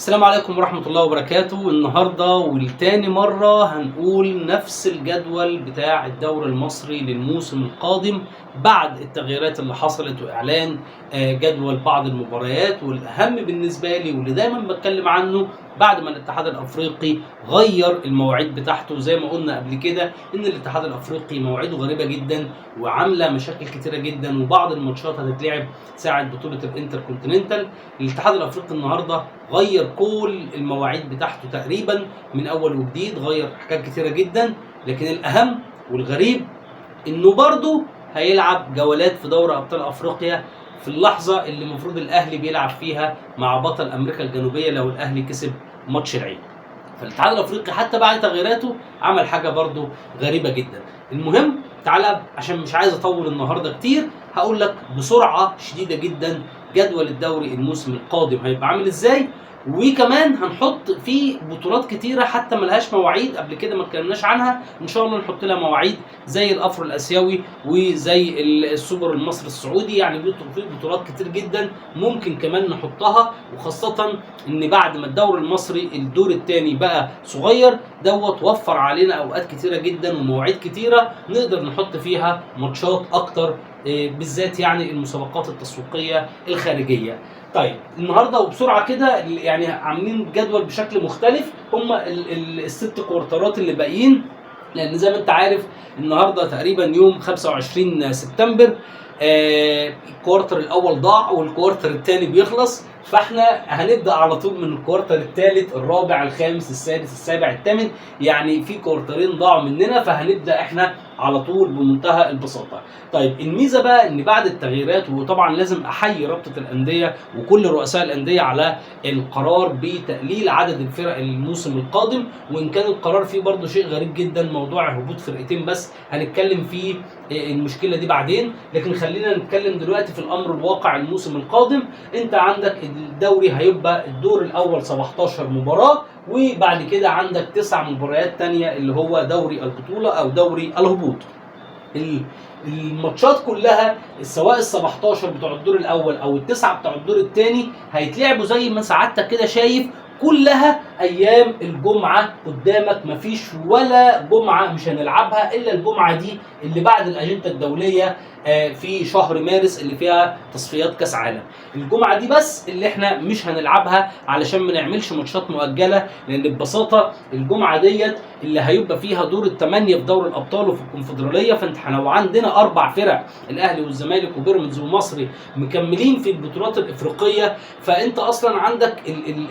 السلام عليكم ورحمة الله وبركاته. النهاردة ولتاني مرة هنقول نفس الجدول بتاع الدوري المصري للموسم القادم بعد التغييرات اللي حصلت وإعلان جدول بعض المباريات، والأهم بالنسبة لي واللي دايما بتكلم عنه بعد ما الاتحاد الأفريقي غير المواعيد بتاعته. زي ما قلنا قبل كده إن الاتحاد الأفريقي مواعيده غريبة جدا وعاملة مشاكل كتيرة جدا، وبعض الماتشات هتتلعب ساعة بطولة الانتركونتيننتال. الاتحاد الأفريقي النهاردة غير كل المواعيد بتاعته تقريبا من اول وجديد، غير حاجات كتيره جدا، لكن الاهم والغريب انه برضه هيلعب جولات في دوري ابطال افريقيا في اللحظه اللي المفروض الاهلي بيلعب فيها مع بطل امريكا الجنوبيه لو الاهلي كسب ماتش العين. فالاتحاد الافريقي حتى بعد تغييراته عمل حاجه برضه غريبه جدا. المهم تعالى عشان مش عايز اطول النهارده كتير، هقول لك بسرعه شديده جدا جدول الدوري الموسم القادم هيبقى عامل ازاي، وكمان هنحط فيه بطولات كتيره حتى ملهاش مواعيد قبل كده ما اتكلمناش عنها، ان شاء الله نحط لها مواعيد زي الافرو الاسيوي وزي السوبر المصري السعودي. يعني في بطولات كتير جدا ممكن كمان نحطها، وخاصه ان بعد ما الدوري المصري الدور الثاني بقى صغير وفر علينا اوقات كتيره جدا ومواعيد كتيره نقدر نحط فيها ماتشات اكتر، بالذات يعني المسابقات التسويقيه الخارجيه. طيب النهارده وبسرعه كده يعني عاملين جدول بشكل مختلف، هم الست كوارترات اللي باقيين، لان زي ما انت عارف النهارده تقريبا يوم 25 سبتمبر الكوارتر الاول ضاع والكوارتر الثاني بيخلص، فاحنا هنبدا على طول من الكوارتر الثالث الرابع الخامس السادس السابع الثامن، يعني في كوارترين ضاعوا مننا، فهنبدا احنا على طول بمنتهى البساطه. طيب الميزه بقى ان بعد التغييرات، وطبعا لازم احيي رابطه الانديه وكل رؤساء الانديه على القرار بتقليل عدد الفرق الموسم القادم، وان كان القرار فيه برضه شيء غريب جدا، موضوع هبوط فرقتين بس هنتكلم فيه المشكله دي بعدين، لكن خلينا نتكلم دلوقتي في الامر الواقع. الموسم القادم انت عندك الدوري هيبقى الدور الاول 17 مباراه، وبعد كده عندك 9 مباريات تانية اللي هو دوري البطوله او دوري الهبوط. الماتشات كلها سواء ال 17 بتوع الدور الاول او التسعه بتوع الدور الثاني هيتلعبوا زي ما سعادتك كده شايف كلها ايام الجمعه قدامك، مفيش ولا جمعه مش هنلعبها الا الجمعه دي اللي بعد الاجنده الدوليه في شهر مارس اللي فيها تصفيات كاس عالم. الجمعه دي بس اللي احنا مش هنلعبها علشان ما نعملش ماتشات مؤجله، لان ببساطه الجمعه ديت اللي هيبقى فيها دور الثمانيه في دوري الابطال وفي الكونفدراليه، فانت لو عندنا 4 فرق الاهلي والزمالك وبيراميدز والمصري مكملين في البطولات الافريقيه، فانت اصلا عندك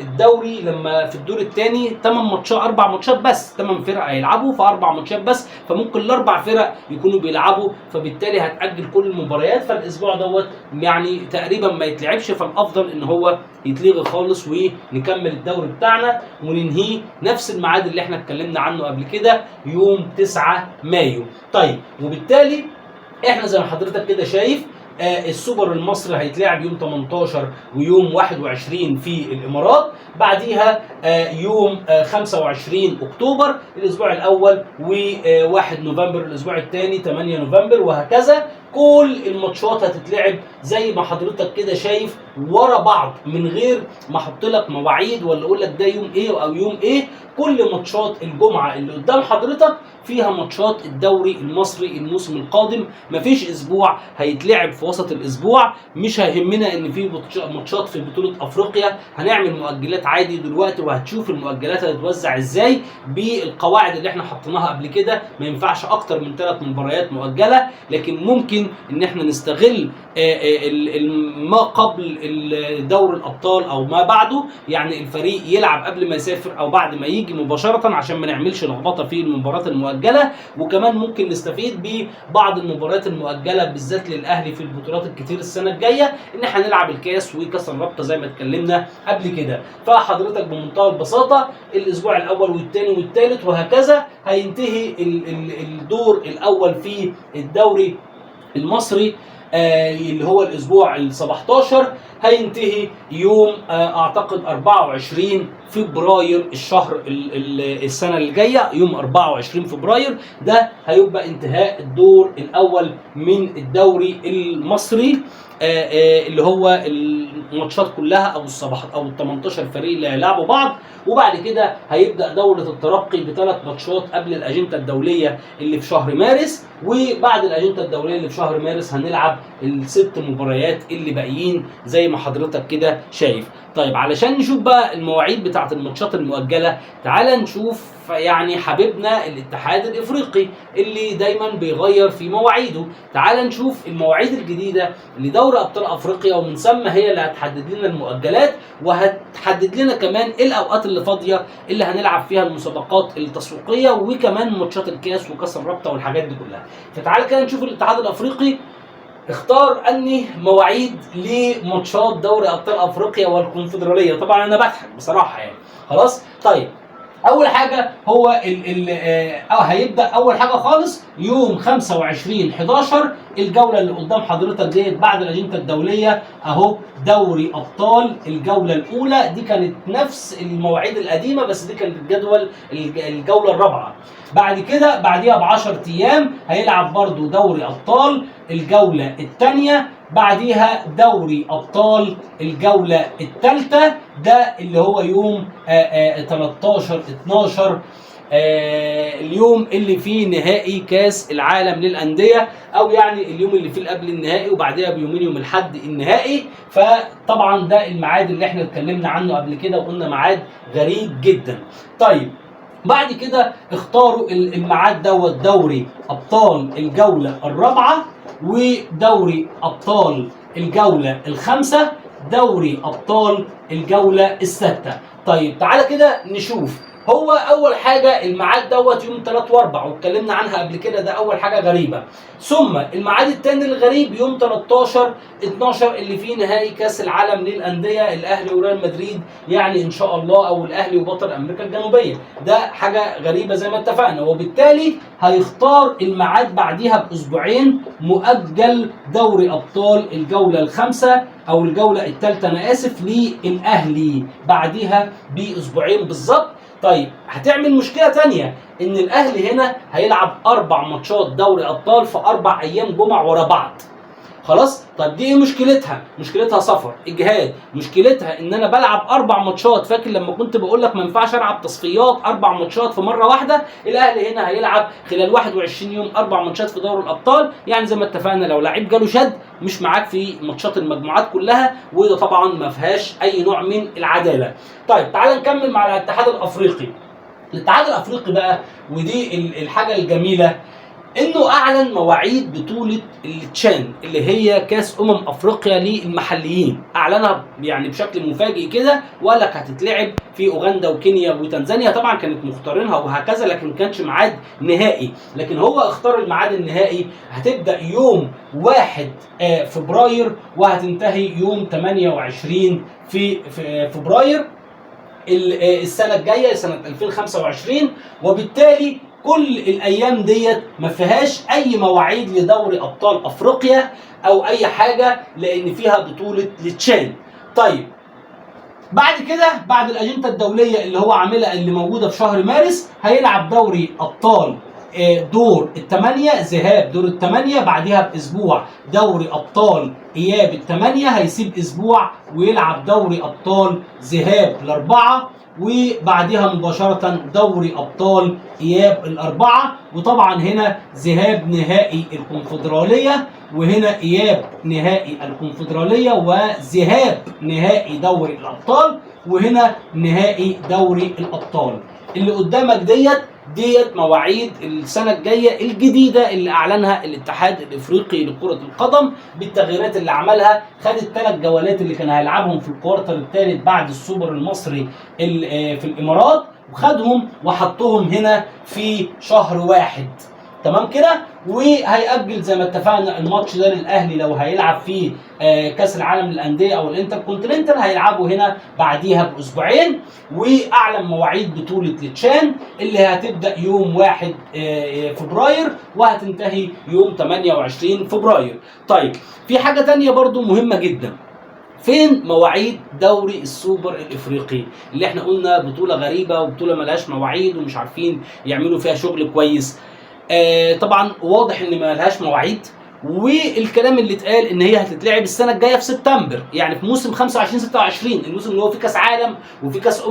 الدوري لما في الدور الثاني 8 ماتشات 4 ماتشات بس، 8 فرق هيلعبوا في 4 ماتشات بس، فممكن ال4 فرق يكونوا بيلعبوا، فبالتالي هتأجل كل المباريات، فالاسبوع دوت يعني تقريبا ما يتلعبش، فالافضل ان هو يتلغي خالص ونكمل الدوري بتاعنا وننهيه نفس الميعاد اللي احنا اتكلمنا عنه قبل كده يوم 9 مايو. طيب وبالتالي احنا زي ما حضرتك كده شايف السوبر المصري هيتلعب يوم 18 ويوم 21 في الامارات، بعديها يوم 25 اكتوبر الاسبوع الاول، و1 نوفمبر الاسبوع الثاني، 8 نوفمبر، وهكذا. كل الماتشات هتتلعب زي ما حضرتك كده شايف ورا بعض من غير ما احط لك مواعيد ولا اقول لك ده يوم ايه او يوم ايه. كل ماتشات الجمعه اللي قدام حضرتك فيها ماتشات الدوري المصري الموسم القادم، مفيش اسبوع هيتلعب في وسط الاسبوع. مش هيهمنا ان في ماتشات في بطوله افريقيا، هنعمل مؤجلات عادي دلوقتي وهتشوف المؤجلات هتتوزع ازاي بالقواعد اللي احنا حطيناها قبل كده. ما ينفعش اكتر من 3 مباريات مؤجله، لكن ممكن ان احنا نستغل ما قبل دور الابطال او ما بعده، يعني الفريق يلعب قبل ما يسافر او بعد ما يجي مباشره عشان ما نعملش لخبطه في المباريات المؤجله. وكمان ممكن نستفيد ببعض المباريات المؤجله بالذات للاهلي في البطولات الكتير السنه الجايه، ان احنا نلعب الكاس وكاس الرابطه زي ما اتكلمنا قبل كده. فحضرتك بمنتهى البساطه الاسبوع الاول والثاني والثالث وهكذا هينتهي الدور الاول في الدوري المصري اللي هو الاسبوع ال 17 هينتهي يوم اعتقد 24 فبراير الشهر السنه اللي جايه، يوم 24 فبراير ده هيبقى انتهاء الدور الاول من الدوري المصري، اللي هو الماتشات كلها او ال 18 فريق اللي هيلعبوا بعض. وبعد كده هيبدا دوره الترقي بثلاث ماتشات قبل الاجنده الدوليه اللي في شهر مارس، وبعد الاجنده الدوليه اللي في شهر مارس هنلعب الست مباريات اللي باقيين زي ما حضرتك كده شايف. طيب علشان نشوف بقى المواعيد بتاعه الماتشات المؤجله، تعال نشوف يعني حبيبنا الاتحاد الافريقي اللي دايما بيغير في مواعيده. تعال نشوف المواعيد الجديده لدوري ابطال افريقيا، ومن ثم هي اللي هتحدد لنا المؤجلات وهتحدد لنا كمان ايه الاوقات اللي فاضيه اللي هنلعب فيها المسابقات التسويقيه، وكمان ماتشات الكاس وكاس الرابطه والحاجات دي كلها. فتعال كده نشوف الاتحاد الافريقي اختار اني مواعيد لماتشات دوري ابطال افريقيا والكونفدراليه. طبعا انا بضحك بصراحه يعني. خلاص طيب، اول حاجه هو هيبدا اول حاجه خالص يوم 25/11 الجوله اللي قدام حضرتك ديت بعد الاجنده الدوليه اهو، دوري ابطال الجوله الاولى دي كانت نفس المواعيد القديمه، بس دي كانت الجدول الجوله الرابعه. بعد كده بعديها ب 10 ايام هيلعب برضو دوري ابطال الجوله الثانيه، بعديها دوري ابطال الجوله الثالثه ده اللي هو يوم 13/12 اليوم اللي فيه نهائي كاس العالم للانديه، او يعني اليوم اللي فيه قبل النهائي وبعديها بيومين يوم الاحد النهائي. فطبعا ده الميعاد اللي احنا اتكلمنا عنه قبل كده وقلنا ميعاد غريب جدا. طيب بعد كده اختاروا الميعاد دوت دوري ابطال الجوله الرابعه، ودوري ابطال الجوله الخامسه، دوري ابطال الجوله السادسه. طيب تعالى كده نشوف. هو اول حاجه الميعاد دوت يوم 3 و4 واتكلمنا عنها قبل كده، ده اول حاجه غريبه. ثم الميعاد الثاني الغريب يوم 13/12 اللي فيه نهائي كاس العالم للانديه، الاهلي وريال مدريد يعني ان شاء الله، او الاهلي وبطل امريكا الجنوبيه. ده حاجه غريبه زي ما اتفقنا. وبالتالي هيختار الميعاد بعديها باسبوعين مؤجل دوري ابطال الجوله الخامسه او الجوله الثالثه انا اسف للاهلي بعديها باسبوعين بالظبط. طيب هتعمل مشكله ثانيه، ان الاهلي هنا هيلعب 4 ماتشات دوري ابطال في 4 ايام جمعه ورا بعض. خلاص طب دي ايه مشكلتها؟ مشكلتها سفر اجهاد، مشكلتها ان انا بلعب 4 ماتشات. فاكر لما كنت بقول لك ما ينفعش العب تصفيات 4 ماتشات في مره واحده؟ الاهلي هنا هيلعب خلال 21 يوم 4 ماتشات في دوري الابطال، يعني زي ما اتفقنا لو لعيب جاله شد مش معاك في ماتشات المجموعات كلها، وده طبعا ما فيهاش اي نوع من العداله. طيب تعال نكمل مع الاتحاد الافريقي. الاتحاد الافريقي بقى، ودي الحاجه الجميله، انه اعلن مواعيد بطوله التشان اللي هي كاس افريقيا للمحليين. اعلنها يعني بشكل مفاجئ كده، وقال لك هتتلعب في اوغندا وكينيا وتنزانيا. طبعا كانت مختارينها وهكذا، لكن ما كانش ميعاد نهائي. لكن هو اختار الميعاد النهائي، هتبدا يوم 1 فبراير وهتنتهي يوم 28 في فبراير السنه الجايه سنه 2025. وبالتالي كل الايام ديت ما فيهاش اي مواعيد لدوري ابطال افريقيا او اي حاجه، لان فيها بطوله للتشان. طيب بعد كده بعد الاجنده الدوليه اللي هو عاملها اللي موجوده في شهر مارس، هيلعب دوري ابطال دور الثمانية ذهاب دور الثمانية، بعدها باسبوع دوري ابطال اياب الثمانية، هيسيب اسبوع ويلعب دوري ابطال ذهاب الاربعة، وبعدها مباشرة دوري ابطال اياب الاربعة. وطبعا هنا ذهاب نهائي الكونفدرالية، وهنا اياب نهائي الكونفدرالية، وذهاب نهائي دوري الابطال، وهنا نهائي دوري الابطال. اللي قدامك ديت مواعيد السنه الجايه الجديده اللي اعلنها الاتحاد الافريقي لكره القدم بالتغييرات اللي عملها. خد ال3 جولات اللي كان هيلعبهم في الكوارتر الثالث بعد السوبر المصري في الامارات، وخدهم وحطهم هنا في شهر 1. تمام كده. وهيأجل زي ما اتفقنا الماتش ده للاهلي لو هيلعب فيه كاس العالم للانديه او الانتركونتيننتال، هيلعبوا هنا بعديها باسبوعين. واعلن مواعيد بطوله التشان اللي هتبدا يوم 1 فبراير وهتنتهي يوم 28 فبراير. طيب في حاجه ثانيه برضو مهمه جدا، فين مواعيد دوري السوبر الافريقي اللي احنا قلنا بطوله غريبه وبطوله ملهاش مواعيد ومش عارفين يعملوا فيها شغل كويس؟ طبعا واضح ان ما لهاش مواعيد، والكلام اللي اتقال ان هي هتتلعب السنه الجايه في سبتمبر، يعني في موسم 25 26، الموسم اللي هو فيه كاس عالم وفي كاس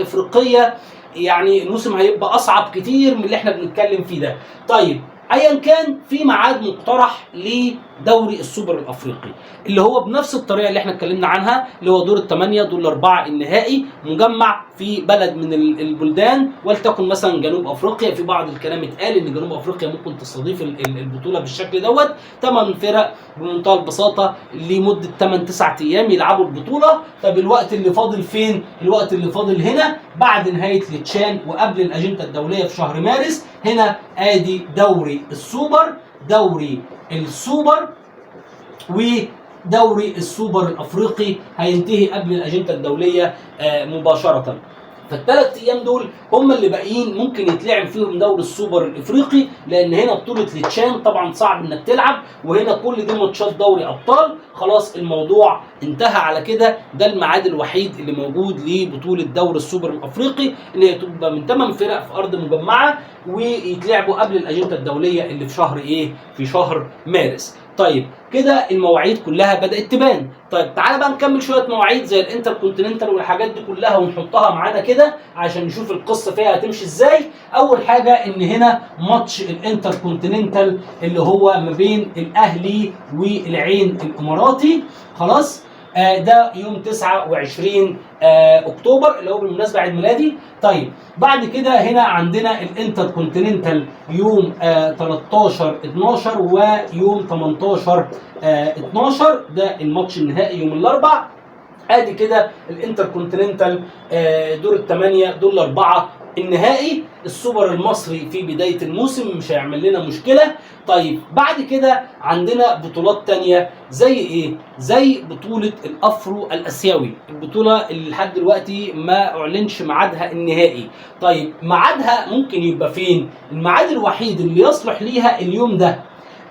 افريقيه، يعني الموسم هيبقى اصعب كتير من اللي احنا بنتكلم فيه ده. طيب ايا كان، في ميعاد مقترح لدوري السوبر الافريقي اللي هو بنفس الطريقه اللي احنا اتكلمنا عنها، اللي هو دور الثمانيه، دور الاربعه النهائي، مجمع في بلد من البلدان، ولتكن مثلا جنوب افريقيا. في بعض الكلام اتقال ان جنوب افريقيا ممكن تستضيف البطوله بالشكل دوت. 8 فرق بمنتهى البساطه لمده 8 9 ايام يلعبوا البطوله. طب الوقت اللي فاضل فين؟ الوقت اللي فاضل هنا بعد نهايه التشان وقبل الاجنده الدوليه في شهر مارس. هنا ادي دوري السوبر، دوري السوبر، ودوري السوبر الافريقي هينتهي قبل الاجنده الدوليه مباشره. فالثلاث ايام دول هم اللي باقيين ممكن يتلعب فيهم دوري السوبر الافريقي، لان هنا بطوله التشان طبعا صعب انك تلعب، وهنا كل دي ماتشات دوري ابطال. خلاص الموضوع انتهى على كده. ده الميعاد الوحيد اللي موجود لبطوله دوري السوبر الافريقي، ان هي تبقى من 8 فرق في ارض مجمعه ويتلعبوا قبل الاجنده الدوليه اللي في شهر ايه؟ في شهر مارس. طيب كده المواعيد كلها بدات تبان. طيب تعالى بقى نكمل شويه مواعيد زي الانتر كونتيننتال والحاجات دي كلها ونحطها معانا كده عشان نشوف القصه فيها هتمشي ازاي. اول حاجه ان هنا ماتش الانتر كونتيننتال اللي هو ما بين الاهلي والعين الاماراتي، خلاص ده يوم 29 اكتوبر اللي هو بالمناسبه عيد ميلادي. طيب بعد كده هنا عندنا الانتر كونتيننتال يوم 13 12 ويوم 18 12، ده الماتش النهائي يوم الاربع. ادي كده الانتر كونتيننتال دور الثمانيه، دور الاربعه النهائي. السوبر المصري في بدايه الموسم مش هيعمل لنا مشكله. طيب بعد كده عندنا بطولات تانية زي ايه؟ زي بطولة الافرو الاسيوي، البطولة اللي لحد دلوقتي ما اعلنش ميعادها النهائي. طيب ميعادها ممكن يبقى فين؟ الميعاد الوحيد اللي يصلح ليها اليوم ده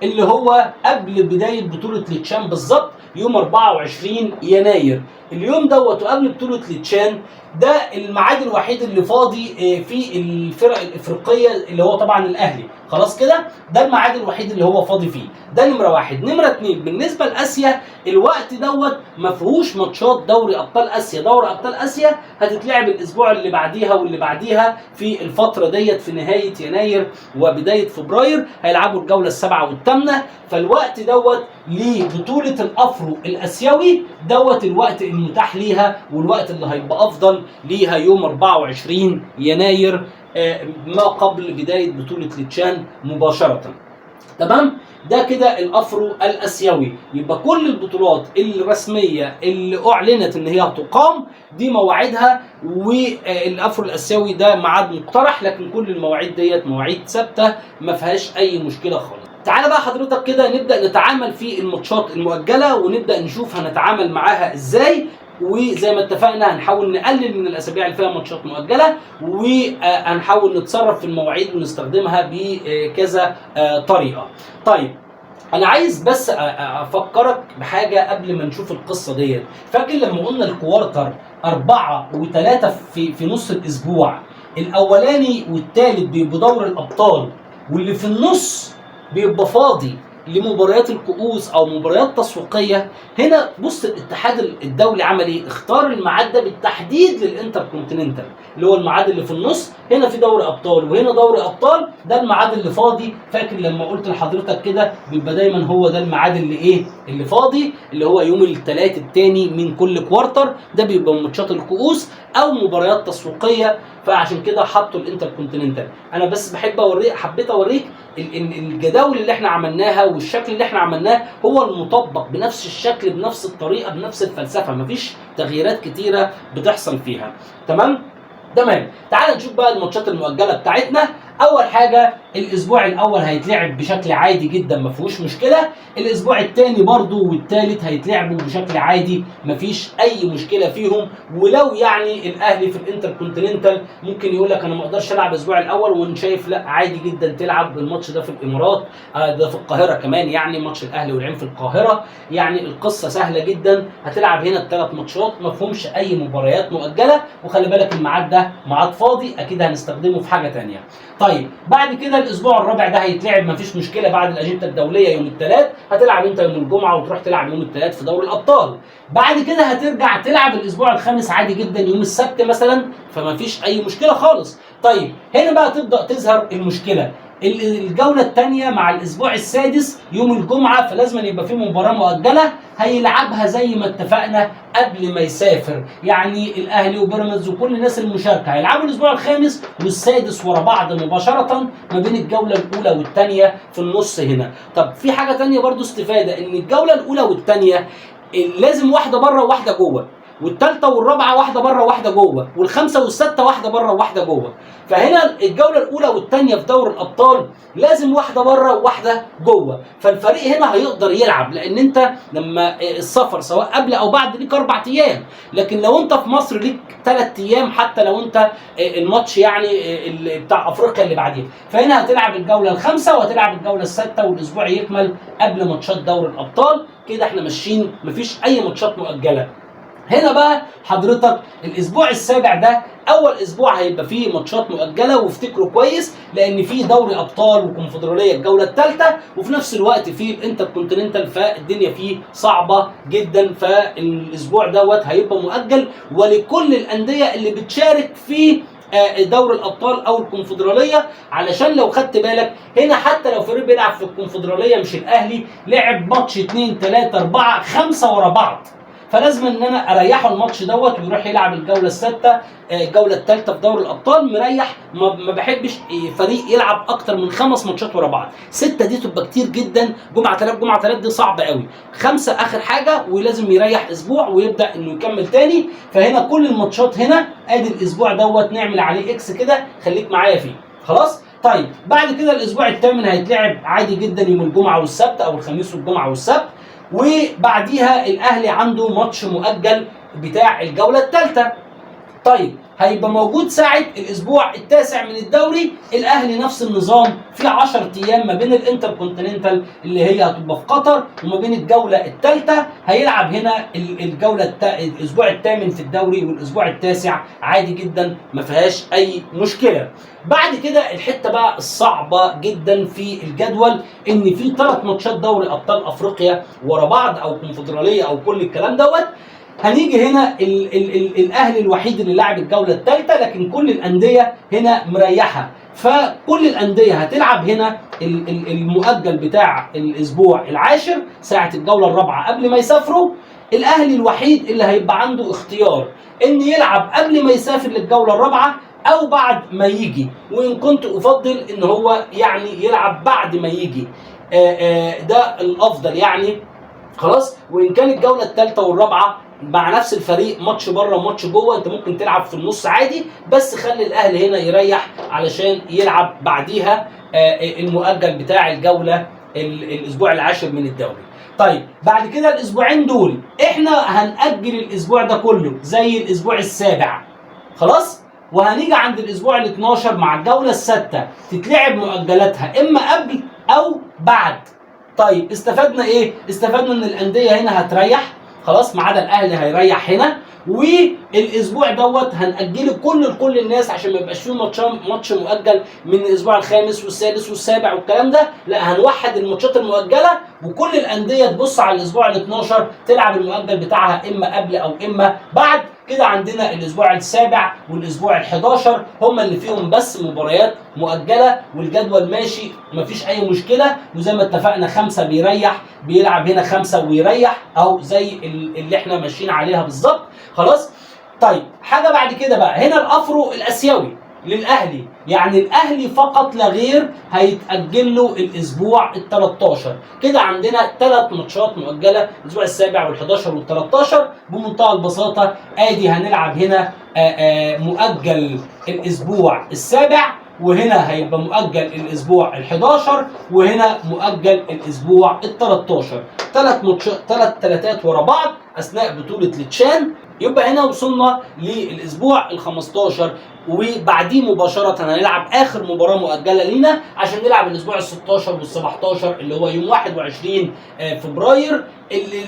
اللي هو قبل بداية بطولة التشان بالظبط، يوم 24 يناير. اليوم دوت وقبل بطولة التشان ده الميعاد الوحيد اللي فاضي في الفرق الافريقيه اللي هو طبعا الاهلي. خلاص كده ده الميعاد الوحيد اللي هو فاضي فيه. ده نمره واحد. نمره اتنين، بالنسبه لاسيا الوقت دوت ما فيهوش ماتشات دوري ابطال اسيا. دوري ابطال اسيا هتتلعب الاسبوع اللي بعديها واللي بعديها في الفتره ديت في نهايه يناير وبدايه فبراير، هيلعبوا الجوله السابعه والثامنه. فالوقت دوت لبطوله الافرو الاسيوي دوت الوقت المتاح ليها، والوقت اللي هيبقى افضل ليها يوم 24 يناير ما قبل بدايه بطوله التشان مباشره. تمام؟ ده كده الافرو الاسيوي. يبقى كل البطولات الرسميه اللي اعلنت ان هي هتقام دي مواعيدها، والافرو الاسيوي ده ميعاد مقترح، لكن كل المواعيد ديت مواعيد ثابته ما فيهاش اي مشكله خالص. تعالى بقى حضرتك كده نبدا نتعامل في الماتشات المؤجله ونبدا نشوف هنتعامل معاها ازاي. وزي ما اتفقنا هنحاول نقلل من الاسابيع اللي فيها ماتشات مؤجله، وهنحاول نتصرف في المواعيد ونستخدمها بكذا طريقه. طيب انا عايز بس افكرك بحاجه قبل ما نشوف القصه ديت. فاكر لما قلنا الكوارتر 4 و3 في نص الاسبوع، الاولاني والثالث بيبقوا دور الابطال، واللي في النص بيبقى فاضي لمباريات الكؤوس او مباريات تسويقيه. هنا بص الاتحاد الدولي عمل ايه؟ اختار الميعاد ده بالتحديد للانتر كونتيننتال اللي هو الميعاد اللي في النص. هنا في دوري ابطال وهنا دوري ابطال، ده الميعاد اللي فاضي. فاكر لما قلت لحضرتك كده بيبقى دايما هو ده الميعاد اللي ايه؟ اللي فاضي، اللي هو يوم الثلاث الثاني من كل كوارتر. ده بيبقى ماتشات الكؤوس او مباريات تسويقيه، فعشان كده حطوا الانتر كونتيننتال. انا بس حبيت اوريك الجداول اللي احنا عملناها والشكل اللي احنا عملناه هو المطبق بنفس الشكل بنفس الطريقه بنفس الفلسفه، مفيش تغييرات كتيره بتحصل فيها. تمام. تعال نشوف بقى الماتشات المؤجله بتاعتنا. اول حاجه الاسبوع الاول هيتلعب بشكل عادي جدا ما فيهوش مشكله، الاسبوع الثاني برضو والثالث هيتلعبوا بشكل عادي ما فيش اي مشكله فيهم. ولو يعني الاهلي في الانتركونتيننتال ممكن يقول لك انا ما اقدرش العب الاسبوع الاول، وانا شايف لا عادي جدا تلعب الماتش ده في الامارات، ده في القاهره كمان، يعني ماتش الاهلي والعين في القاهره، يعني القصه سهله جدا، هتلعب هنا الثلاث ماتشات ما فيهمش اي مباريات مؤجله، وخلي بالك الميعاد ده ميعاد فاضي اكيد هنستخدمه في حاجه ثانيه. طيب بعد كده الاسبوع الرابع ده هيتلعب ما فيش مشكله بعد الاجنده الدوليه يوم الثلاث، هتلعب انت يوم الجمعه وتروح تلعب يوم الثلاث في دوري الابطال. بعد كده هترجع تلعب الاسبوع الخامس عادي جدا يوم السبت مثلا، فما فيش اي مشكله خالص. طيب هنا بقى تبدا تظهر المشكله، الجوله الثانيه مع الاسبوع السادس يوم الجمعه، فلازم يبقى في مباراه مؤجله هيلعبها زي ما اتفقنا قبل ما يسافر، يعني الاهلي وبيراميدز وكل الناس المشاركه هيلعبوا الاسبوع الخامس والسادس ورا بعض مباشره ما بين الجوله الاولى والثانيه في النص هنا. طب في حاجه ثانيه برضو استفاده، ان الجوله الاولى والثانيه لازم واحده بره وواحده جوه، والثالثه والرابعه واحده بره وواحده جوه، والخامسه والسادسه واحده بره وواحده جوه. فهنا الجوله الاولى والثانيه في دوري الابطال لازم واحده بره وواحده جوه، فالفريق هنا هيقدر يلعب، لان انت لما السفر سواء قبل او بعد ليك 4 ايام، لكن لو انت في مصر ليك 3 ايام حتى لو انت الماتش يعني بتاع افريقيا اللي بعديها. فهنا هتلعب الجوله الخامسه وهتلعب الجوله السادسه والاسبوع يكمل قبل ماتشات دوري الابطال، كده احنا ماشيين مفيش اي ماتشات مؤجله. هنا بقى حضرتك الاسبوع السابع ده اول اسبوع هيبقى فيه ماتشات مؤجله، وافتكروا كويس لان فيه دوري ابطال وكونفدراليه الجوله الثالثه، وفي نفس الوقت فيه الانتركونتيننتال، فالدنيا فيه صعبه جدا، فالاسبوع دوت هيبقى مؤجل ولكل الانديه اللي بتشارك في دوري الابطال او الكونفدراليه. علشان لو خدت بالك هنا حتى لو فريق بيلعب في الكونفدراليه مش الاهلي لعب ماتش 2 3 4 5 ورا بعض، فلازم ان انا اريحه الماتش دوت ويروح يلعب الجوله السادسه الجوله الثالثه في دوري الابطال مريح. ما بحبش فريق يلعب اكتر من 5 ماتشات ورا بعض، 6 دي تبقى كتير جدا، جمعه 3 جمعه 3 دي صعبه قوي، 5 اخر حاجه ولازم يريح اسبوع ويبدا انه يكمل تاني. فهنا كل الماتشات هنا ادي الاسبوع دوت نعمل عليه اكس كده، خليك معايا فيه خلاص. طيب بعد كده الاسبوع الثامن هيتلعب عادي جدا يوم الجمعه والسبت او الخميس والجمعه والسبت، وبعديها الاهلي عنده ماتش مؤجل بتاع الجوله الثالثه. طيب هيبقى موجود ساعه الاسبوع التاسع من الدوري، الاهلي نفس النظام في 10 ايام ما بين الانتركونتيننتال اللي هي هتبقى في قطر وما بين الجوله الثالثه، هيلعب هنا الاسبوع الثامن في الدوري والاسبوع التاسع عادي جدا ما فيهاش اي مشكله. بعد كده الحته بقى الصعبه جدا في الجدول، ان في 3 ماتشات دوري ابطال افريقيا ورا بعض او كونفدراليه او كل الكلام دوت. هنيجي هنا الاهلي الوحيد اللي لعب الجوله الثالثه، لكن كل الانديه هنا مريحه، فكل الانديه هتلعب هنا المؤجل بتاع الاسبوع العاشر ساعه الجوله الرابعه قبل ما يسافروا. الاهلي الوحيد اللي هيبقى عنده اختيار ان يلعب قبل ما يسافر للجوله الرابعه او بعد ما يجي، وان كنت افضل ان هو يعني يلعب بعد ما يجي، ده الافضل يعني خلاص. وان كان الجوله الثالثه والرابعه مع نفس الفريق ماتش بره وماتش جوه، انت ممكن تلعب في النص عادي، بس خلي الاهلي هنا يريح علشان يلعب بعديها المؤجل بتاع الجوله الاسبوع العاشر من الدوري. طيب بعد كده الاسبوعين دول احنا هنأجل الاسبوع ده كله زي الاسبوع السابع خلاص، وهنيجي عند الاسبوع ال12 مع الجوله السادسه تتلعب مؤجلاتها اما قبل او بعد. طيب استفدنا ايه؟ استفدنا ان الانديه هنا هتريح خلاص ما عدا الاهلي هيريح هنا، والاسبوع دوت هنأجله كل الناس عشان ما يبقاش فيه ماتش مؤجل من الاسبوع الخامس والسادس والسابع والكلام ده، لا هنوحد الماتشات المؤجله وكل الانديه تبص على الاسبوع ال12 تلعب المؤجل بتاعها اما قبل او اما بعد. كده عندنا الاسبوع السابع والاسبوع ال11 هم اللي فيهم بس مباريات مؤجله، والجدول ماشي مفيش اي مشكله، وزي ما اتفقنا 5 بيريح بيلعب هنا 5 ويريح او زي اللي احنا ماشيين عليها بالظبط خلاص. طيب حاجه بعد كده بقى هنا الافرو الاسيوي للاهلي، يعني الاهلي فقط لا غير هيتاجل له الاسبوع ال13. كده عندنا 3 ماتشات مؤجله الاسبوع السابع وال11 وال13 بمنتهى البساطه. ادي هنلعب هنا مؤجل الاسبوع السابع وهنا هيبقى مؤجل الاسبوع ال11، وهنا مؤجل الاسبوع ال13. ثلاث تلاتات ورا بعض اثناء بطوله التشان. يبقى هنا وصلنا للاسبوع ال15، وبعديه مباشره هنلعب اخر مباراه مؤجله لينا عشان نلعب الاسبوع ال16 وال17 اللي هو يوم 21 فبراير.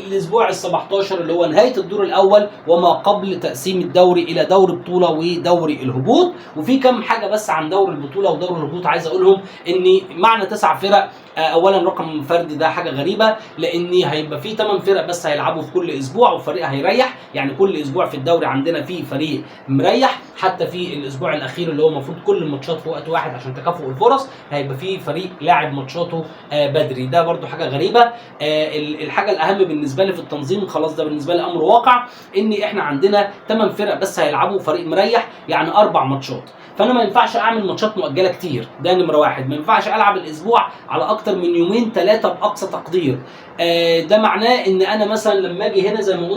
الاسبوع ال17 اللي هو نهايه الدور الاول وما قبل تقسيم الدوري الى دوري بطوله ودوري الهبوط. وفي كم حاجه بس عن دوري البطوله ودوري الهبوط عايز اقولهم، ان معنى 9 فرق اولا رقم فردي ده حاجه غريبه، لان هيبقى في 8 فرق بس هيلعبوا في كل اسبوع وفريق هيريح، يعني كل اسبوع في الدوري عندنا فيه فريق مريح. حتى في الاسبوع الاخير اللي هو المفروض كل الماتشات في وقت واحد عشان تكافؤ الفرص هيبقى فيه فريق لاعب ماتشاته بدري. ده برده حاجه غريبه. الحاجه الاهم بالنسبه لي في التنظيم، خلاص ده بالنسبه لي امر واقع، ان احنا عندنا 8 فرق بس هيلعبوا فريق مريح، يعني 4 ماتشات. فانا ما ينفعش اعمل ماتشات مؤجله كتير، ده نمره واحد. ما ينفعش العب الاسبوع على اكتر من يومين 3 باقصى تقدير. ده معناه ان انا مثلا لما اجي هنا زي ما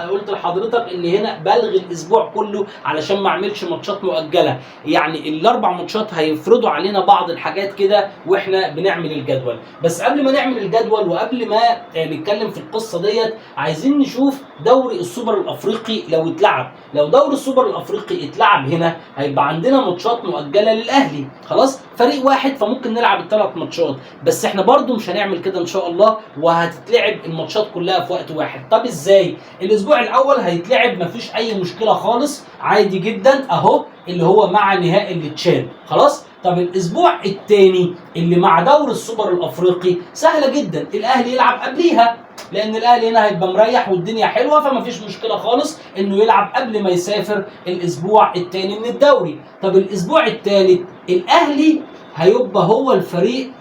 قلت لحضرتك ان هنا بلغي الاسبوع كله علشان ما اعملش ماتشات مؤجله. يعني ال4 ماتشات هيفرضوا علينا بعض الحاجات كده واحنا بنعمل الجدول. بس قبل ما نعمل الجدول وقبل ما نتكلم في القصه ديت، عايزين نشوف دوري السوبر الافريقي لو اتلعب. لو دوري السوبر الافريقي اتلعب هنا هيبقى عندنا ماتشات مؤجله للاهلي، خلاص فريق واحد، فممكن نلعب ال3 ماتشات. بس احنا برضو مش هنعمل كده ان شاء الله، وهتتلعب الماتشات كلها في وقت واحد. طب ازاي؟ الاسبوع الاول هيتلعب مفيش اي مشكله خالص، عادي جدا اهو، اللي هو مع نهائي التشان، خلاص. طب الاسبوع الثاني اللي مع دوري السوبر الافريقي سهله جدا، الاهلي يلعب قبليها، لان الاهلي هنا هيبقى مريح والدنيا حلوه، فما فيش مشكله خالص انه يلعب قبل ما يسافر الاسبوع الثاني من الدوري. طب الاسبوع الثالث الاهلي هيبقى هو الفريق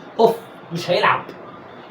مش هيلعب.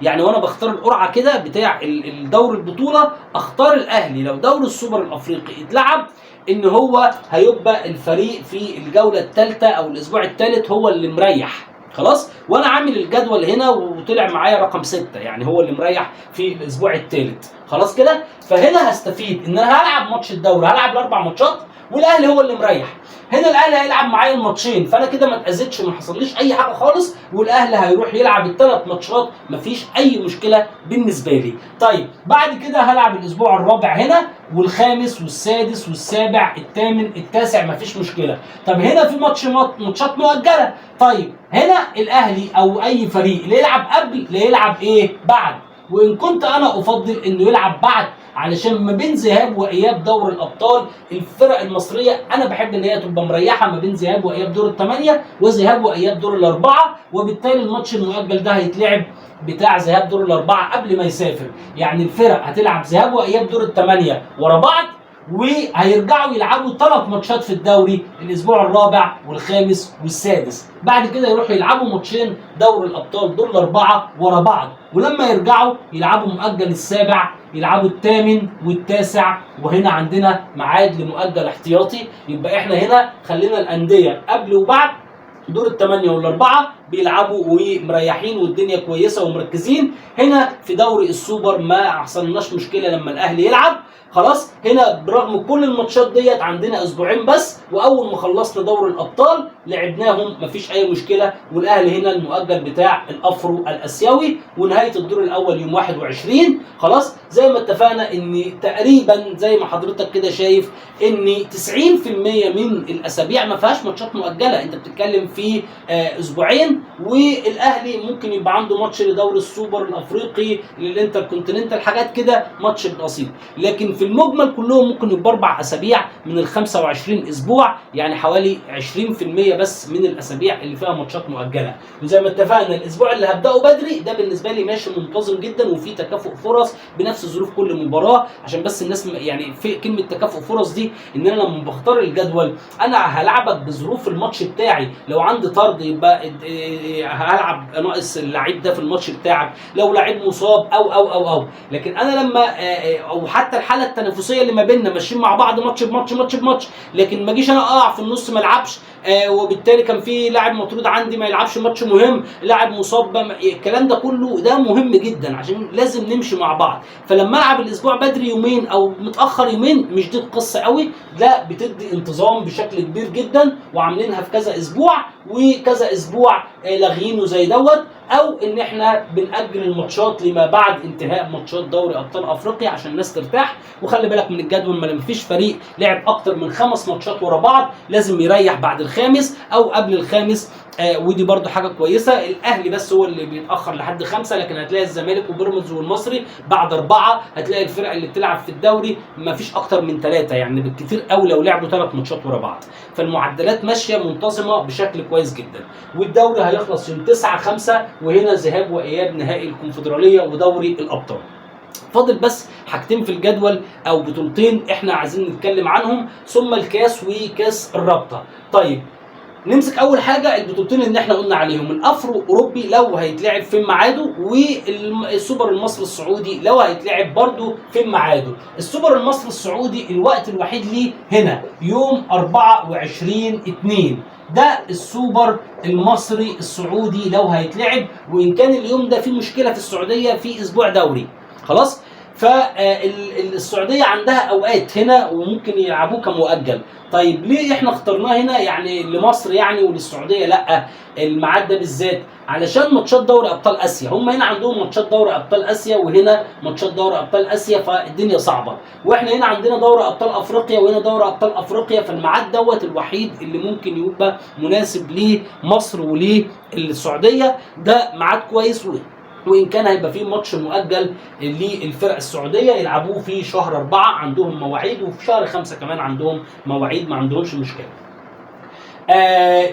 يعني وانا بختار القرعه كده بتاع الدوري البطوله، اختار الاهلي لو دوري السوبر الافريقي اتلعب ان هو هيبقى الفريق في الجوله الثالثه او الاسبوع الثالث هو اللي مريح، خلاص. وانا عامل الجدول هنا وطلع معايا رقم 6، يعني هو اللي مريح في الاسبوع الثالث، خلاص كده. فهنا هستفيد ان انا هلعب ماتش الدوري، هلعب ال4 ماتشات والاهلي هو اللي مريح. هنا الاهلي هيلعب معايا الماتشين، فانا كده ما اتاذيتش، ما حصليش اي حاجه خالص، والاهلي هيروح يلعب ال3 ماتشات، مفيش اي مشكله بالنسبه لي. طيب بعد كده هلعب الاسبوع الرابع هنا، والخامس والسادس والسابع الثامن التاسع، مفيش مشكله. طب هنا في ماتشات مؤجله. طيب هنا الاهلي او اي فريق اللي يلعب قبل لا يلعب ايه بعد، وان كنت انا افضل انه يلعب بعد، علشان ما بين ذهاب واياب دور الابطال الفرق المصريه انا بحب ان هي تبقى مريحه ما بين ذهاب واياب دور ال8 وذهاب واياب دور ال4، وبالتالي الماتش المؤجل ده هيتلعب بتاع ذهاب دور ال4 قبل ما يسافر. يعني الفرق هتلعب ذهاب واياب دور ال8 ورا بعض، وهيرجعوا يلعبوا 3 ماتشات في الدوري الاسبوع الرابع والخامس والسادس. بعد كده يروحوا يلعبوا ماتشين دوري الابطال دور ال4 ورا بعض، ولما يرجعوا يلعبوا مؤجل السابع، يلعبوا الثامن والتاسع، وهنا عندنا ميعاد لمؤجل احتياطي. يبقى احنا هنا خلينا الانديه قبل وبعد دور ال8 وال4 بيلعبوا ومريحين والدنيا كويسه ومركزين. هنا في دوري السوبر ما حصلناش مشكله لما الاهلي يلعب، خلاص. هنا برغم كل الماتشات ديت عندنا اسبوعين بس، واول ما خلصنا دوري الابطال لعبناهم مفيش اي مشكله، والاهلي هنا المؤجل بتاع الافرو الاسيوي، ونهايه الدور الاول يوم 21، خلاص. زي ما اتفقنا ان تقريبا زي ما حضرتك كده شايف ان 90% من الاسابيع ما فيهاش ماتشات مؤجله، انت بتتكلم في اسبوعين، والاهلي ممكن يبقى عنده ماتش لدوري السوبر الافريقي للانتر كونتيننتال، حاجات كده ماتش بسيط. لكن في المجمل كلهم ممكن يبقى 4 اسابيع من ال 25 اسبوع، يعني حوالي 20% بس من الاسابيع اللي فيها ماتشات مؤجله. وزي ما اتفقنا الاسبوع اللي هبداه بدري ده بالنسبه لي ماشي منتظم جدا، وفي تكافؤ فرص بنفس ظروف كل مباراه، عشان بس الناس يعني في كلمه تكافؤ فرص دي ان انا لما بختار الجدول انا هلعبك بظروف الماتش بتاعي. لو عندي طرد يبقى هلعب ناقص اللعيب ده في الماتش بتاعك، لو لعيب مصاب او لكن انا لما او حتى الحاله التنافسيه اللي ما بيننا ماشيين مع بعض ماتش بماتش، لكن ما اجيش انا اقع في النص ما العبش، وبالتالي كان في لاعب مطرود عندي ما يلعبش ماتش مهم، لاعب مصاب، الكلام ده كله ده مهم جدا عشان لازم نمشي مع بعض. فلما العب الاسبوع بدري يومين او متاخر يومين مش دي القصه قوي، لا بتدي انتظام بشكل كبير جدا، وعاملينها في كذا اسبوع وكذا اسبوع لاغيينه زي دوت، او ان احنا بنأجل الماتشات لما بعد انتهاء ماتشات دوري ابطال افريقيا عشان الناس ترتاح. وخلي بالك من الجدول، ما فيش فريق لعب اكتر من 5 ماتشات ورا بعض لازم يريح بعد الخامس او قبل الخامس. ودي برضو حاجه كويسه. الاهلي بس هو اللي بيتاخر لحد 5، لكن هتلاقي الزمالك وبيراميدز والمصري بعد 4، هتلاقي الفرق اللي بتلعب في الدوري ما فيش اكتر من 3، يعني بالكثير قوي لو لعبوا 3 ماتشات ورا بعض. فالمعدلات ماشيه منتظمه بشكل كويس جدا، والدوري هيخلص يوم 9/5، وهنا ذهاب واياب نهائي الكونفدراليه ودوري الابطال. فاضل بس حاجتين في الجدول او بطولتين احنا عايزين نتكلم عنهم، ثم الكاس وكاس الرابطه. طيب نمسك اول حاجه البطولتين اللي احنا قلنا عليهم، الافرو اوروبي لو هيتلعب في ميعاده، والسوبر المصري السعودي لو هيتلعب برضه في ميعاده. السوبر المصري السعودي الوقت الوحيد ليه هنا يوم 24/2، ده السوبر المصري السعودي لو هيتلعب، وان كان اليوم ده في مشكله في السعوديه في اسبوع دوري خلاص، فالسعوديه عندها اوقات هنا وممكن يلعبوه كمؤجل. طيب ليه احنا اخترناه هنا يعني لمصر يعني وللسعوديه لا الميعاد ده بالذات؟ علشان ماتشات دوري ابطال اسيا، هم هنا عندهم ماتشات دوري ابطال اسيا وهنا ماتشات دوري ابطال اسيا، فالدنيا صعبه. واحنا هنا عندنا دوري ابطال افريقيا وهنا دوري ابطال افريقيا، فالميعاد دوت الوحيد اللي ممكن يبقى مناسب لمصر وللسعوديه، ده ميعاد كويس. وان كان هيبقى فيه ماتش مؤجل للفرق السعوديه يلعبوه في شهر 4 عندهم مواعيد، وفي شهر 5 كمان عندهم مواعيد، ما عندهمش مشكله.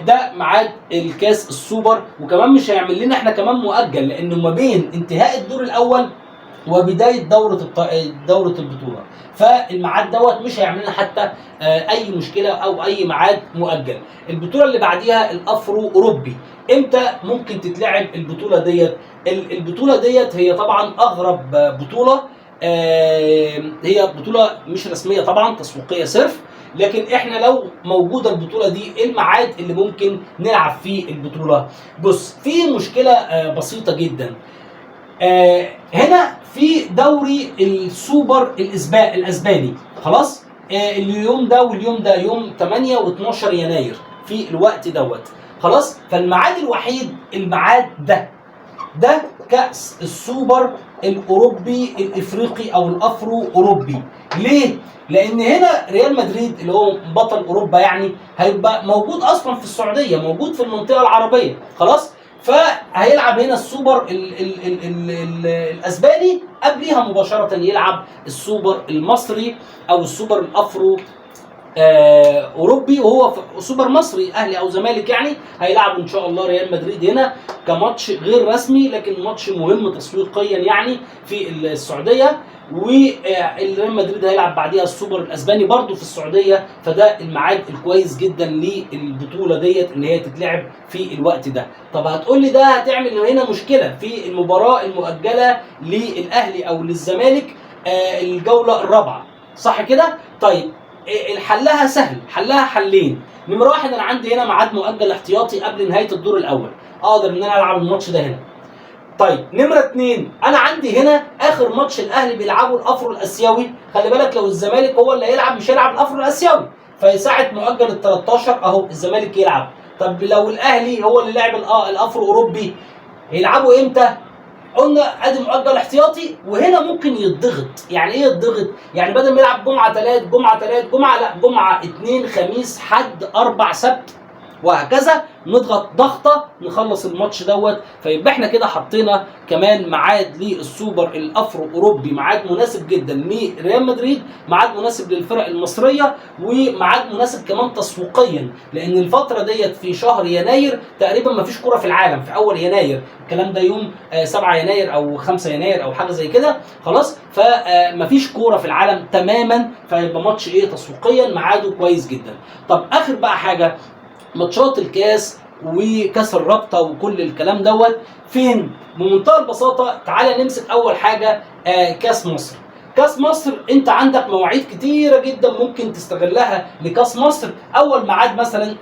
ده ميعاد الكاس السوبر، وكمان مش هيعمل لنا احنا كمان مؤجل، لانه ما بين انتهاء الدور الاول وبدايه دوره البطوله، فالميعاد دوت مش هيعمل لنا حتى اي مشكله او اي ميعاد مؤجل. البطوله اللي بعديها الافرو اوروبي، امتى ممكن تتلعب البطوله ديت؟ البطوله ديت هي طبعا اغرب بطوله، هي بطوله مش رسميه طبعا، تسويقيه صرف، لكن احنا لو موجوده البطوله دي ايه الميعاد اللي ممكن نلعب فيه البطوله؟ بص، في مشكله بسيطه جدا. هنا في دوري السوبر الاسباني خلاص، اليوم ده واليوم ده يوم 8 و12 يناير في الوقت دوت خلاص. فالميعاد الوحيد الميعاد ده كأس السوبر الأوروبي الإفريقي أو الأفرو أوروبي. ليه؟ لأن هنا ريال مدريد اللي هو بطل أوروبا يعني هيبقى موجود أصلا في السعودية، موجود في المنطقة العربية خلاص، فهيلعب هنا السوبر الأسباني، قبليها مباشرة يلعب السوبر المصري أو السوبر الأفرو اوروبي، وهو سوبر مصري اهلي او زمالك يعني، هيلعبوا ان شاء الله ريال مدريد هنا كماتش غير رسمي لكن ماتش مهم تسويقيا يعني في السعوديه، وريال مدريد هيلعب بعديها السوبر الاسباني برضو في السعوديه. فده الميعاد الكويس جدا للبطوله ديت ان هي تتلعب في الوقت ده. طب هتقول لي ده هتعمل هنا مشكله في المباراه المؤجله للاهلي او للزمالك الجوله الرابعه صح كده؟ طيب حلها سهل، حلها حلين. نمره واحد، انا عندي هنا ميعاد مؤجل احتياطي قبل نهايه الدور الاول، اقدر ان انا العب الماتش ده هنا. طيب نمره اتنين، انا عندي هنا اخر ماتش الاهلي بيلعبوا الافرو الاسيوي، خلي بالك لو الزمالك هو اللي هيلعب مش هيلعب الافرو الاسيوي، فساعه مؤجل ال 13 اهو الزمالك يلعب. طب لو الاهلي هو اللي لعب الافرو اوروبي هيلعبوا امتى؟ قلنا ادي مؤجل احتياطي، وهنا ممكن يتضغط. يعني ايه يتضغط؟ يعني بدل ما يلعب جمعه 3 جمعه 3 جمعه، لا جمعه 2 خميس حد 4 سبت وهكذا، نضغط ضغطه نخلص الماتش دوت. فيبقى احنا كده حطينا كمان ميعاد للسوبر الافرو اوروبي، ميعاد مناسب جدا لريال مدريد، ميعاد مناسب للفرق المصريه، وميعاد مناسب كمان تسويقيا، لان الفتره ديت في شهر يناير تقريبا ما فيش كوره في العالم في اول يناير، الكلام ده يوم 7 يناير او 5 يناير او حاجه زي كده خلاص، فما فيش كوره في العالم تماما، فيبقى ماتش ايه تسويقيا ميعاده كويس جدا. طب اخر بقى حاجه، ماتشات الكاس وكاس الرابطه وكل الكلام دوت فين؟ بمنتهى البساطه تعالى نمسك اول حاجه كاس مصر. كاس مصر انت عندك مواعيد كتيره جدا ممكن تستغلها لكاس مصر. اول ميعاد مثلا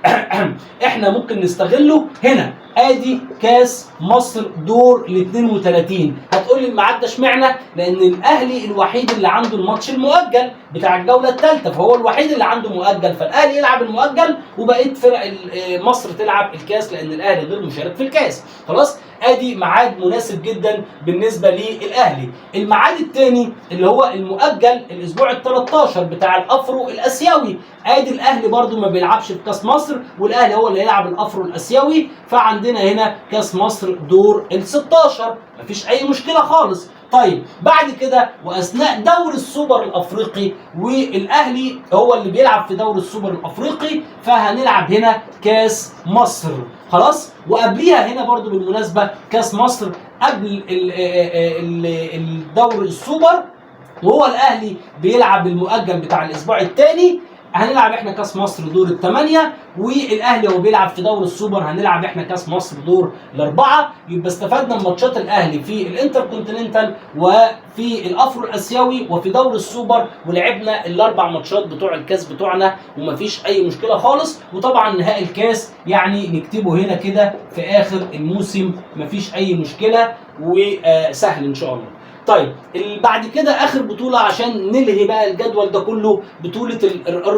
احنا ممكن نستغله هنا، ادي كاس مصر دور ال 32. هتقول لي الميعاد ده اشمعنى؟ لان الاهلي الوحيد اللي عنده الماتش المؤجل بتاع الجوله الثالثه، فهو الوحيد اللي عنده مؤجل، فالاهلي يلعب المؤجل وبقيه فرق مصر تلعب الكاس لان الاهلي غير مشارك في الكاس. خلاص، ادي ميعاد مناسب جدا بالنسبه للاهلي. الميعاد الثاني اللي هو المؤجل الاسبوع ال 13 بتاع الافرو الاسيوي، ادي الاهلي برضو ما بيلعبش في كاس مصر والاهلي هو اللي هيلعب الافرو الاسيوي، فعندنا هنا كاس مصر دور ال 16 مفيش اي مشكله خالص. طيب بعد كده واثناء دور السوبر الافريقي والاهلي هو اللي بيلعب في دور السوبر الافريقي، فهنلعب هنا كاس مصر. خلاص، وقبليها هنا برضو بالمناسبه كاس مصر قبل الدور السوبر، وهو الاهلي بيلعب المؤجل بتاع الاسبوع الثاني. هنلعب احنا كاس مصر دور الثمانية، والاهلي هو بيلعب في دور السوبر هنلعب احنا كاس مصر دور الاربعة. يبقى استفدنا من ماتشات الاهلي في الانتركونتيننتال وفي الافرو الاسيوي وفي دور السوبر، ولعبنا الاربع ماتشات بتوع الكاس بتوعنا ومفيش اي مشكله خالص. وطبعا نهائي الكاس يعني نكتبه هنا كده في اخر الموسم مفيش اي مشكله وسهل ان شاء الله. طيب بعد كده اخر بطوله عشان نلغي بقى الجدول ده كله، بطوله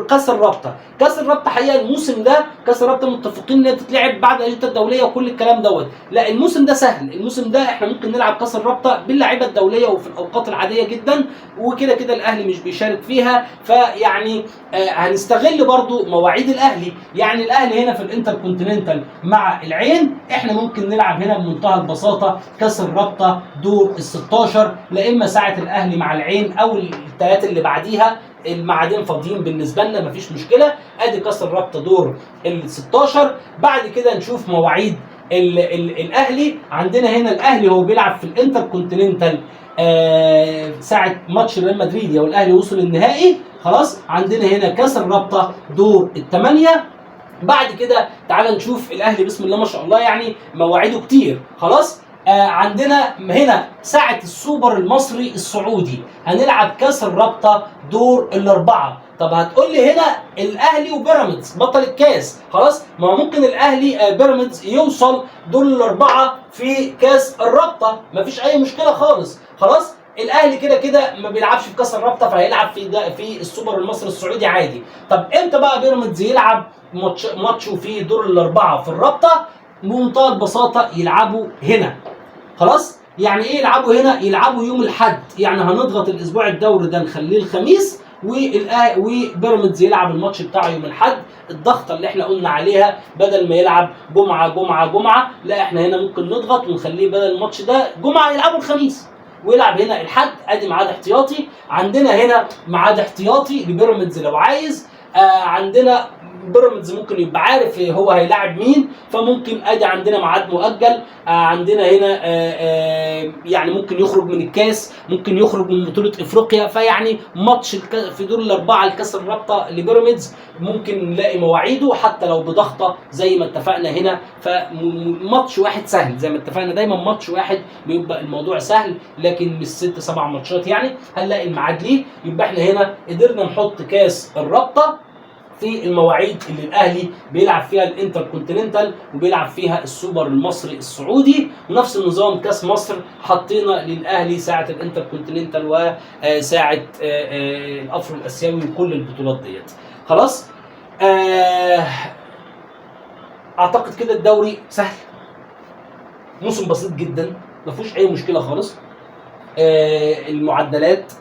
كاس الرابطه. كاس الرابطه حقيقه الموسم ده كاس الرابطه متفقين ان هي بتتلعب بعد الاجنده الدوليه وكل الكلام دوت. لا، الموسم ده سهل، الموسم ده احنا ممكن نلعب كاس الرابطه باللاعيبه الدوليه وفي الاوقات العاديه جدا، وكده كده الاهلي مش بيشارك فيها، فيعني هنستغل برضو مواعيد الاهلي. يعني الاهلي هنا في الانتركونتيننتال مع العين، احنا ممكن نلعب هنا بمنتهى البساطه كاس الرابطه دور ال 16، لا اما ساعه الاهلي مع العين او الثلاثه اللي بعديها، الميعادين فاضيين بالنسبه لنا مفيش مشكله. ادي كاس الرابطه دور ال 16. بعد كده نشوف مواعيد الاهلي. عندنا هنا الاهلي هو بيلعب في الانتركونتيننتال ساعه ماتش ريال مدريد لو الاهلي وصل النهائي. خلاص، عندنا هنا كاس الرابطه دور الثمانيه. بعد كده تعال نشوف الاهلي بسم الله ما شاء الله يعني مواعيده كتير. خلاص، عندنا هنا ساعة السوبر المصري السعودي هنلعب كاس الرابطة دور الاربعة. طب هتقول لي هنا الاهلي وبيراميدز بطل الكاس، خلاص ما ممكن الاهلي بيراميدز يوصل دور الاربعة في كاس الرابطة مفيش اي مشكلة خالص. خلاص، الاهلي كده كده ما بيلعبش في كاس الرابطة فهيلعب في السوبر المصري السعودي عادي. طب امتى بقى بيراميدز يلعب ماتشه في دور الاربعة في الرابطة؟ بمنتهى البساطة يلعبوا هنا. خلاص، يعني ايه يلعبوا هنا؟ يلعبوا يوم الاحد، يعني هنضغط الاسبوع الدوري ده نخليه الخميس، وبيراميدز يلعب الماتش بتاعه يوم الاحد. الضغطه اللي احنا قلنا عليها بدل ما يلعب جمعه جمعه جمعه، لا احنا هنا ممكن نضغط ونخليه بدل الماتش ده جمعه يلعبوا الخميس ويلعب هنا الحد. ادي ميعاد احتياطي. عندنا هنا ميعاد احتياطي لبيراميدز لو عايز. عندنا بيراميدز ممكن يبقى عارف هو هيلاعب مين، فممكن ادي عندنا ميعاد مؤجل. عندنا هنا يعني ممكن يخرج من الكاس، ممكن يخرج من بطوله افريقيا، فيعني ماتش في دور الاربعه لكاس الرابطه لبيراميدز ممكن نلاقي مواعيده حتى لو بضغطه زي ما اتفقنا هنا. فماتش واحد سهل زي ما اتفقنا، دايما ماتش واحد بيبقى الموضوع سهل، لكن مش 6 7 ماتشات يعني هنلاقي الميعاد ليه. يبقى احنا هنا قدرنا نحط كاس الرابطه في المواعيد اللي الاهلي بيلعب فيها الانتركونتيننتال وبيلعب فيها السوبر المصري السعودي، ونفس النظام كاس مصر حطينا للاهلي ساعه الانتركونتيننتال وساعه الافرو الاسيوي وكل البطولات ديت. خلاص، اعتقد كده الدوري سهل، موسم بسيط جدا ما فيهوش اي مشكله خالص. المعدلات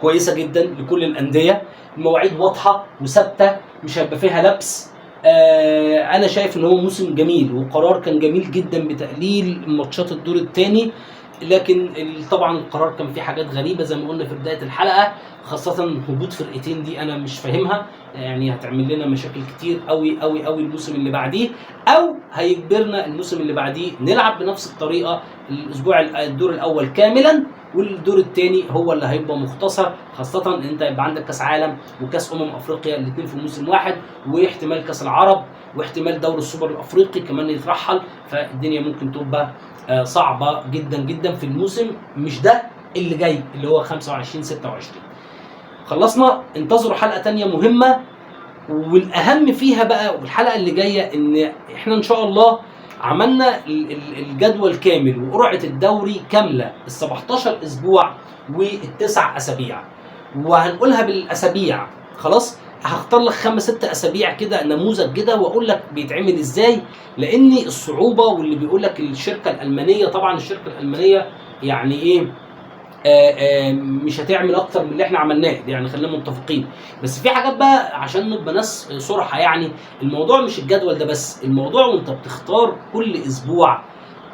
كويسه جدا لكل الانديه، المواعيد واضحه وثابته مش هيبقى فيها لبس. انا شايف ان هو موسم جميل، وقرار كان جميل جدا بتقليل ماتشات الدور الثاني، لكن طبعا القرار كان فيه حاجات غريبه زي ما قلنا في بدايه الحلقه، خاصه هبوط فرقتين دي انا مش فاهمها، يعني هتعمل لنا مشاكل كتير قوي قوي قوي الموسم اللي بعديه، او هيجبرنا الموسم اللي بعديه نلعب بنفس الطريقه الدور الاول كاملا والدور الثاني هو اللي هيبقى مختصر، خاصه ان انت يبقى عندك كاس عالم وكاس افريقيا الاثنين في موسم واحد، واحتمال كاس العرب واحتمال دوري السوبر الافريقي كمان يترحل، فالدنيا ممكن تبقى صعبه جدا جدا في الموسم مش ده اللي جاي اللي هو 25 26. خلصنا. انتظروا حلقه تانية مهمه، والاهم فيها بقى والحلقه اللي جايه ان احنا ان شاء الله عملنا الجدول كامل وقرعه الدوري كامله ال 17 اسبوع والتسع اسابيع، وهنقولها بالاسابيع. خلاص، هختار لك 5 6 اسابيع كده نموذج كده واقول لك بيتعمل ازاي، لان الصعوبه واللي بيقول لك الشركه الالمانيه، طبعا الشركه الالمانيه يعني ايه مش هتعمل اكتر من اللي احنا عملناه، يعني خلينا متفقين. بس في حاجات بقى عشان نبقى ناس صراحه، يعني الموضوع مش الجدول ده بس، الموضوع وانت بتختار كل اسبوع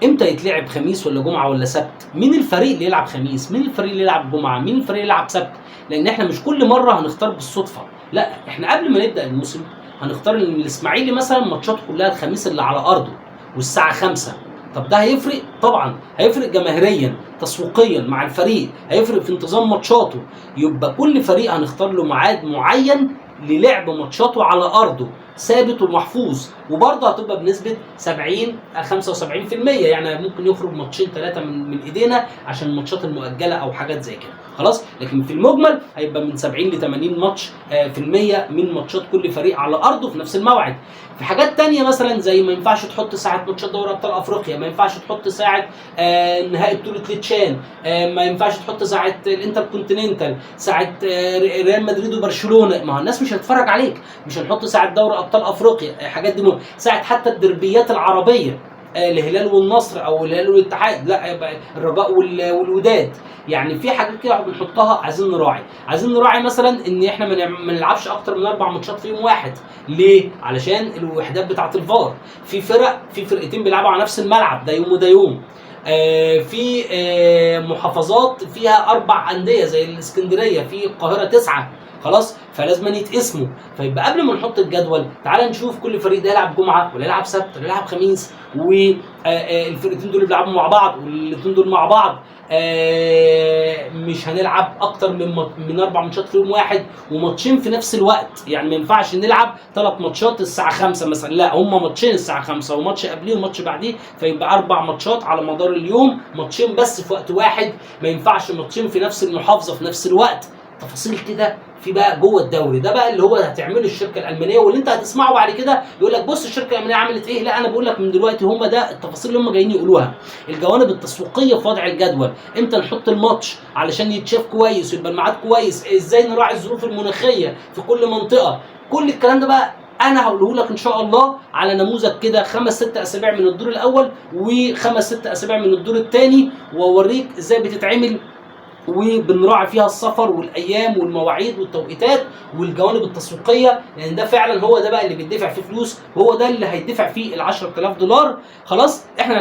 امتى يتلعب، خميس ولا جمعه ولا سبت، مين الفريق اللي يلعب خميس، مين الفريق اللي يلعب جمعه، مين الفريق اللي يلعب سبت. لان احنا مش كل مره هنختار بالصدفه، لا احنا قبل ما نبدا الموسم هنختار ان الاسماعيلي مثلا ماتشاته كلها الخميس اللي على ارضه والساعه 5. طب ده هيفرق؟ طبعا هيفرق جماهيريا، تسويقيا مع الفريق، هيفرق في انتظام ماتشاته. يبقى كل فريق هنختار له ميعاد معين للعب ماتشاته على ارضه ثابت ومحفوظ، وبرضه هتبقى بنسبه 70 75%، يعني ممكن يخرج ماتشين 3 من ايدينا عشان الماتشات المؤجله او حاجات زي كده. خلاص، لكن في المجمل هيبقى من 70 ل 80 ماتش في المية من ماتشات كل فريق على ارضه في نفس الموعد. في حاجات تانية مثلا زي ما ينفعش تحط ساعه ماتشات دوري ابطال افريقيا، ما ينفعش تحط ساعه نهائي بطوله ليتشان، ما ينفعش تحط ساعه الانتر كونتيننتال، ساعه ريال مدريد وبرشلونه، ما هو الناس مش هتتفرج عليك. مش هنحط ساعه دوري ابطال افريقيا، الحاجات دي ساعه حتى الدربيات العربيه، الهلال والنصر او الهلال والاتحاد، لا يبقى الرجاء والوداد. يعني في حاجات كده بنحطها عايزين نراعي مثلا ان احنا ما نلعبش اكتر من 4 ماتشات في يوم واحد. ليه؟ علشان الوحدات بتاعه الفار. في فرقتين بيلعبوا على نفس الملعب، ده يوم وده يوم. في محافظات فيها 4 انديه زي الاسكندريه، في القاهره 9. خلاص، فلازم يتقسموا. فيبقى قبل ما نحط الجدول تعال نشوف كل فريق ده يلعب جمعه ولا يلعب سبت ولا يلعب خميس، والفرقتين دول بيلعبوا مع بعض والاثنين دول مع بعض. مش هنلعب اكتر من 4 ماتشات في يوم واحد وماتشين في نفس الوقت. يعني ما ينفعش نلعب 3 ماتشات الساعه 5 مثلا، لا هم ماتشين الساعه 5 وماتش قبليه وماتش بعديه، فيبقى 4 ماتشات على مدار اليوم، ماتشين بس في وقت واحد. ما ينفعش ماتشين في نفس المحافظه في نفس الوقت. تفاصيل كده في بقى جوه الدوري ده بقى اللي هو هتعمله الشركه الالمانيه، واللي انت هتسمعه بعد كده يقول لك بص الشركه الالمانيه عملت ايه. لا، انا بقول لك من دلوقتي هم ده التفاصيل اللي هم جايين يقولوها. الجوانب التسويقيه في وضع الجدول، امتى نحط الماتش علشان يتشاف كويس ويبقى الميعاد كويس، ازاي نراعي الظروف المناخيه في كل منطقه. كل الكلام ده بقى انا هقوله لك ان شاء الله على نموذج كده 5 6 اسابيع من الدور الاول و5 6 اسابيع من الدور الثاني، واوريك ازاي بتتعمل، وبنراعي فيها السفر والايام والمواعيد والتوقيتات والجوانب التسويقيه، لان ده فعلا هو ده بقى اللي بيدفع فيه فلوس، وهو ده اللي هيدفع فيه ال $10,000. خلاص، احنا